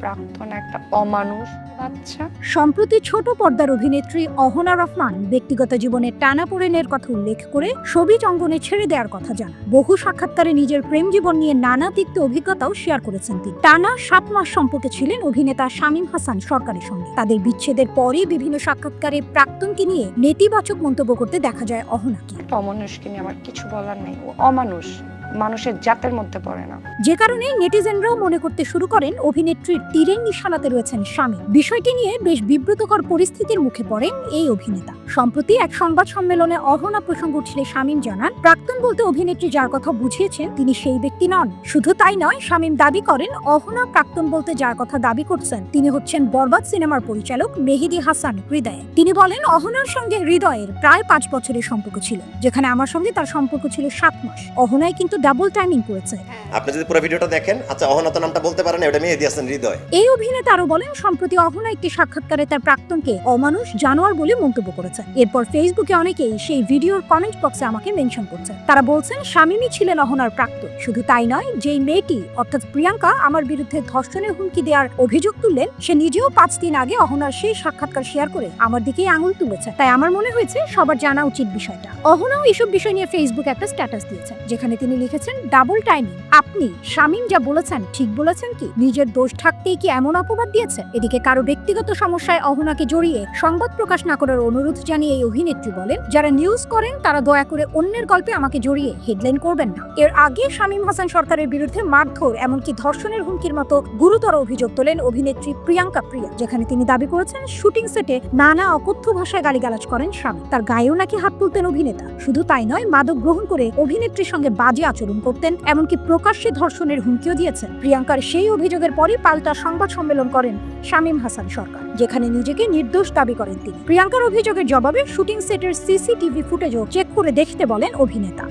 প্রাক্তন একটা অমানুষ বাচ্চা। সম্প্রতি ছোট পর্দার অভিনেত্রী অহনা রহমান ব্যক্তিগত জীবনে টানাপোড়েনের কথা উল্লেখ করে ছবি অঙ্গনে ছেড়ে দেওয়ার কথা জানান। বহু সাক্ষাৎকারে নিজের প্রেম জীবন নিয়ে নানা তিক্ত অভিজ্ঞতাও শেয়ার করেছেন তিনি। টানা 7 মাস সম্পর্কে ছিলেন অভিনেতা শামীম হাসান সরকারের সঙ্গে। তাদের বিচ্ছেদের পরই বিভিন্ন সাক্ষাৎকারে প্রাক্তনকে নিয়ে নেতিবাচক মন্তব্য করতে দেখা যায় অহনাকে। অমানুষকে নিয়ে আমার কিছু বলার নেই, ও অমানুষ, মানুষের জাতের মধ্যে পড়ে না। যে কারণে নেটিজেনরাও মনে করতে শুরু করেন অভিনেত্রীর তীরের নিশানাতে রয়েছেন শামীম। বিষয়টি নিয়ে বেশ বিব্রতকর পরিস্থিতির মুখে পড়েন এই অভিনেতা। সম্প্রতি এক সংবাদ সম্মেলনে অহনা প্রসঙ্গ উঠলে শামীম জানান, প্রাক্তন বলতে অভিনেত্রী যার কথা বুঝিয়েছেন তিনি সেই ব্যক্তি নন। শুধু তাই নয়, শামীম দাবি করেন অহনা প্রাক্তন বলতে যার কথা দাবি করছেন তিনি হচ্ছেন বরবাদ সিনেমার পরিচালক মেহেদী হাসান হৃদয়। তিনি বলেন, অহনার সঙ্গে হৃদয়ের প্রায় 5 বছরের সম্পর্ক ছিল, যেখানে আমার সঙ্গে তার সম্পর্ক ছিল 7 মাস। অহনায় কিন্তু ডাবল টাইমিং করেছে। আপনি যদি পুরো ভিডিওটা দেখেন, আচ্ছা অহনা তো নামটা বলতে পারেন, ওটা মেহেদী হাসান হৃদয়। এই অভিনেতা আরো বলেন, সম্প্রতি অহনা একটি সাক্ষাৎকারে তার প্রাক্তনকে অমানুষ, জানোয়ার বলে মন্তব্য করেছেন। এরপর ফেসবুকে অনেকেই সেই ভিডিওর কমেন্ট বক্সে আমাকে মেনশন করছেন। তারা বলছেন শামীমই ছিলেন অহনার প্রাক্তন। শুধু তাই নয়, যেই মেয়েটি অর্থাৎ প্রিয়াঙ্কা আমার বিরুদ্ধে ধর্ষণের হুমকি দেওয়ার অভিযোগ তুললেন, সে নিজেও 5 দিন আগে অহনার সেই সাক্ষাৎকার শেয়ার করে আমার দিকেই আঙুল তুলেছে। তাই আমার মনে হয়েছে সবার জানা উচিত বিষয়টা। অহনাও এসব বিষয় নিয়ে ফেসবুকে একটা স্ট্যাটাস দিয়েছেন, যেখানে তিনি লিখেছেন, ডাবল টাইমিং। আপনি শামীম যা বলেছেন ঠিক বলেছেন কি? নিজের দোষ থাকতেই কি এমন অপবাদ দিয়েছে? এদিকে কারো ব্যক্তিগত সমস্যায় অহনাকে জড়িয়ে সংবাদ প্রকাশ না করার অনুরোধ জানিয়ে এই অভিনেত্রী বলেন, যারা নিউজ করেন তারা দয়া করে অন্যের গল্পে আমাকে জড়িয়ে হেডলাইন করবেন না। এর আগে শামীম হাসান সরকারের বিরুদ্ধে মারধর এমনকি ধর্ষণের হুমকির মতো গুরুতর অভিযোগ তোলেন অভিনেত্রী প্রিয়াঙ্কা প্রিয়া, যেখানে তিনি দাবি করেছেন শুটিং সেটে নানা অকথ্য ভাষায় গালিগালাজ করেন শামীম। তার গায়েও নাকি হাত তুলতেন অভিনেতা। শুধু তাই নয়, মাদক গ্রহণ করে অভিনেত্রীর সঙ্গে বাজে আচরণ করতেন, এমনকি প্রকাশ্যে ধর্ষণের হুমকিও দিয়েছেন। প্রিয়াঙ্কার সেই অভিযোগের পরই পাল্টা সংবাদ সম্মেলন করেন শামীম হাসান সরকার, যেখানে নিজেকে নির্দোষ দাবি করেন তিনি। প্রিয়াঙ্কার অভিযোগের জবাবে শুটিং সেটের সিসিটিভি ফুটেজও চেক করে দেখতে বলেন অভিনেতা।